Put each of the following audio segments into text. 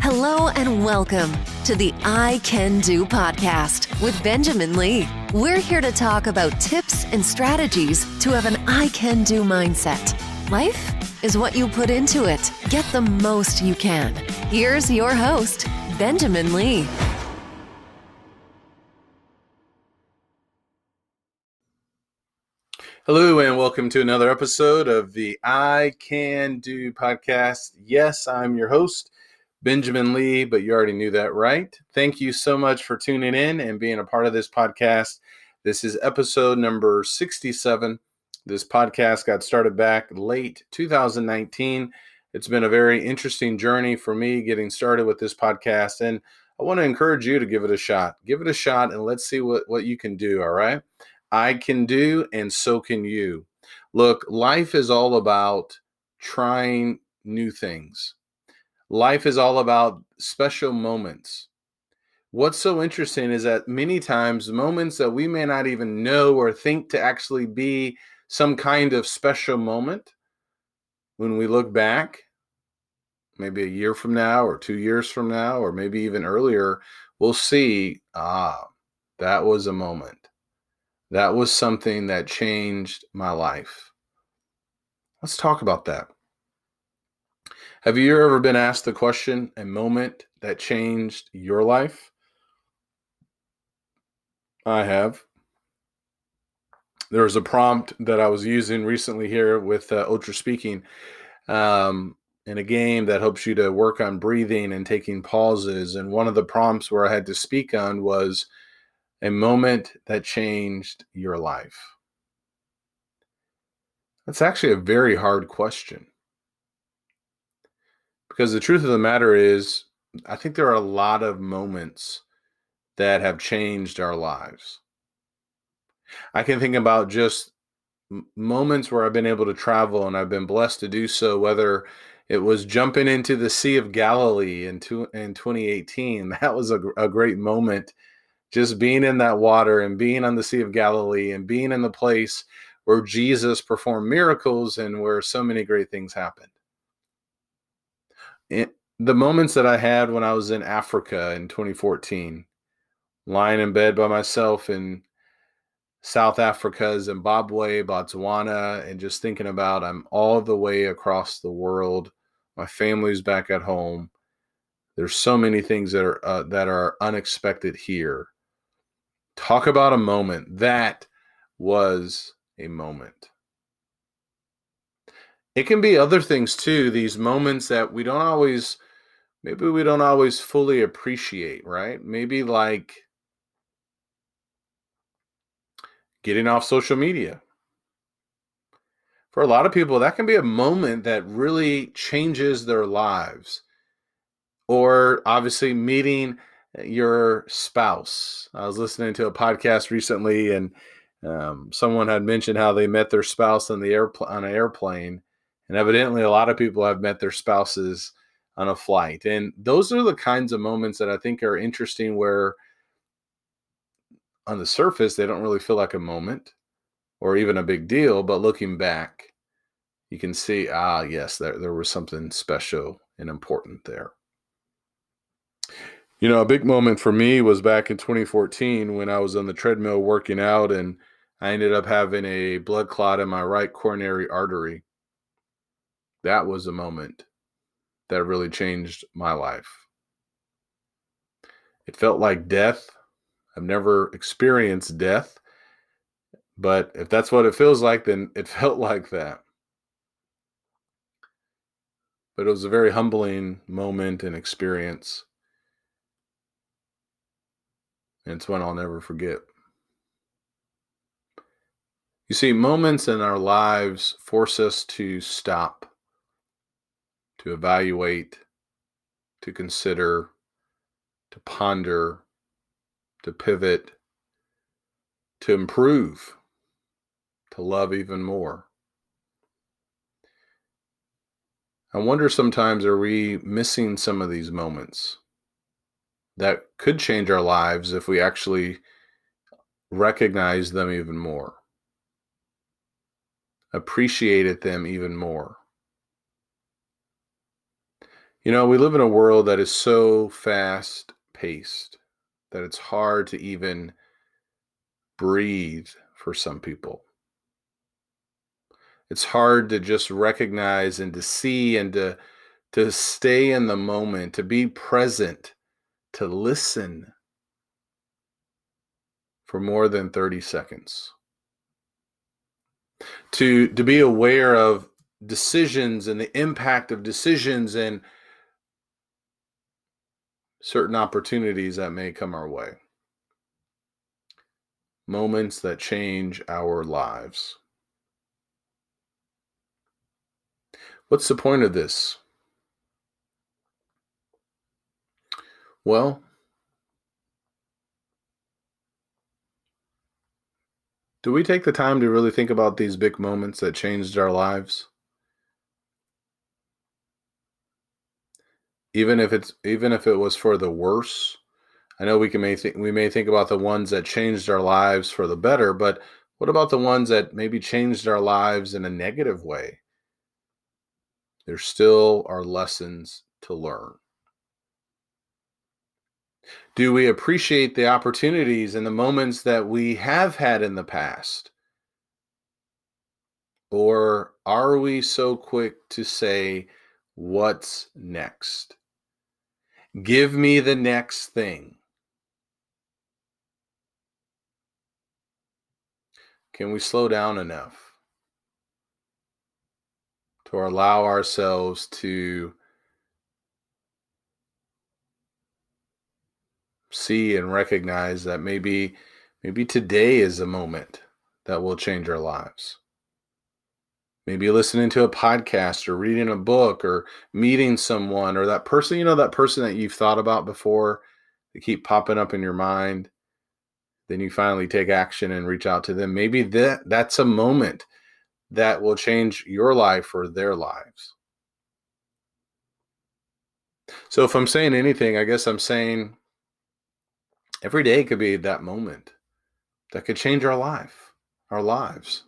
Hello and welcome to the I Can Do podcast with Benjamin Lee. We're here to talk about tips and strategies to have an I Can Do mindset. Life is what you put into it. Get the most you can. Here's your host, Benjamin Lee. Hello and welcome to another episode of the I Can Do podcast. Yes, I'm your host, Benjamin Lee, but you already knew that, right? Thank you so much for tuning in and being a part of this podcast. This is episode number 67. This podcast got started back late 2019. It's been a very interesting journey for me getting started with this podcast, and I want to encourage you to give it a shot. Give it a shot and let's see what you can do, all right? I can do, and so can you. Look, life is all about trying new things. Life is all about special moments. What's so interesting is that many times moments that we may not even know or think to actually be some kind of special moment, when we look back, maybe a year from now or 2 years from now, or maybe even earlier, we'll see, that was a moment. That was something that changed my life. Let's talk about that. Have you ever been asked the question, a moment that changed your life? I have. There was a prompt that I was using recently here with Ultra Speaking in a game that helps you to work on breathing and taking pauses. And one of the prompts where I had to speak on was a moment that changed your life. That's actually a very hard question. Because the truth of the matter is, I think there are a lot of moments that have changed our lives. I can think about just moments where I've been able to travel and I've been blessed to do so, whether it was jumping into the Sea of Galilee in 2018. That was a great moment. Just being in that water and being on the Sea of Galilee and being in the place where Jesus performed miracles and where so many great things happened. The moments that I had when I was in Africa in 2014, lying in bed by myself in South Africa, Zimbabwe, Botswana, and just thinking about I'm all the way across the world. My family's back at home. There's so many things that are unexpected here. Talk about a moment. That was a moment. It can be other things too, these moments that we don't always fully appreciate, right? Maybe like getting off social media. For a lot of people, that can be a moment that really changes their lives. Or obviously meeting your spouse. I was listening to a podcast recently, and someone had mentioned how they met their spouse on an airplane, and evidently a lot of people have met their spouses on a flight. And those are the kinds of moments that I think are interesting, where on the surface they don't really feel like a moment or even a big deal, but looking back, you can see, yes, there was something special and important there. You know, a big moment for me was back in 2014 when I was on the treadmill working out, and I ended up having a blood clot in my right coronary artery. That was a moment that really changed my life. It felt like death. I've never experienced death, but if that's what it feels like, then it felt like that. But it was a very humbling moment and experience. And it's one I'll never forget. You see, moments in our lives force us to stop, to evaluate, to consider, to ponder, to pivot, to improve, to love even more. I wonder sometimes, are we missing some of these moments that could change our lives if we actually recognized them even more, appreciated them even more? We live in a world that is so fast paced that it's hard to even breathe for some people. It's hard to just recognize and to see and to stay in the moment, to be present, to listen for more than 30 seconds. To be aware of decisions and the impact of decisions and certain opportunities that may come our way. Moments that change our lives. What's the point of this? Well, do we take the time to really think about these big moments that changed our lives? Even if it was for the worse. I know we may think about the ones that changed our lives for the better, but what about the ones that maybe changed our lives in a negative way? There still are lessons to learn. Do we appreciate the opportunities and the moments that we have had in the past? Or are we so quick to say, what's next? Give me the next thing. Can we slow down enough to allow ourselves to see and recognize that maybe today is a moment that will change our lives? Maybe listening to a podcast or reading a book or meeting someone or that person, that person that you've thought about before, they keep popping up in your mind. Then you finally take action and reach out to them. Maybe that's a moment that will change your life or their lives. So if I'm saying anything, I guess I'm saying every day could be that moment that could change our lives.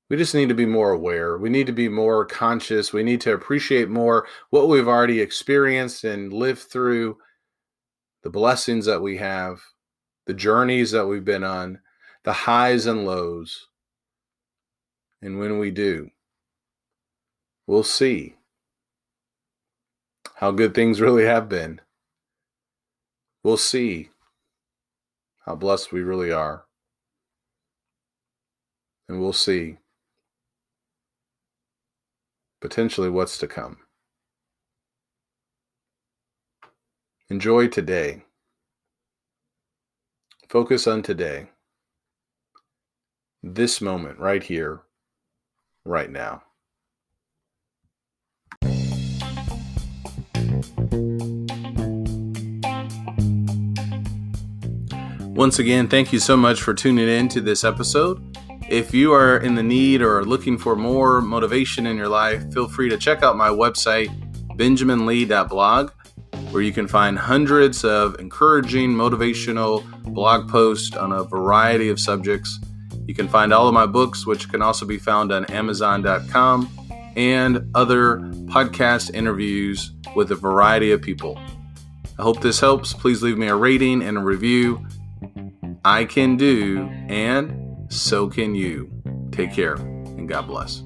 We just need to be more aware. We need to be more conscious. We need to appreciate more what we've already experienced and lived through, the blessings that we have, the journeys that we've been on, the highs and lows. And when we do, we'll see how good things really have been. We'll see how blessed we really are. And we'll see potentially what's to come. Enjoy today. Focus on today. This moment right here, right now. Once again, thank you so much for tuning in to this episode. If you are in the need or looking for more motivation in your life, feel free to check out my website, benjaminlee.blog, where you can find hundreds of encouraging, motivational blog posts on a variety of subjects. You can find all of my books, which can also be found on Amazon.com, and other podcast interviews with a variety of people. I hope this helps. Please leave me a rating and a review. I can do, and so can you. Take care, and God bless.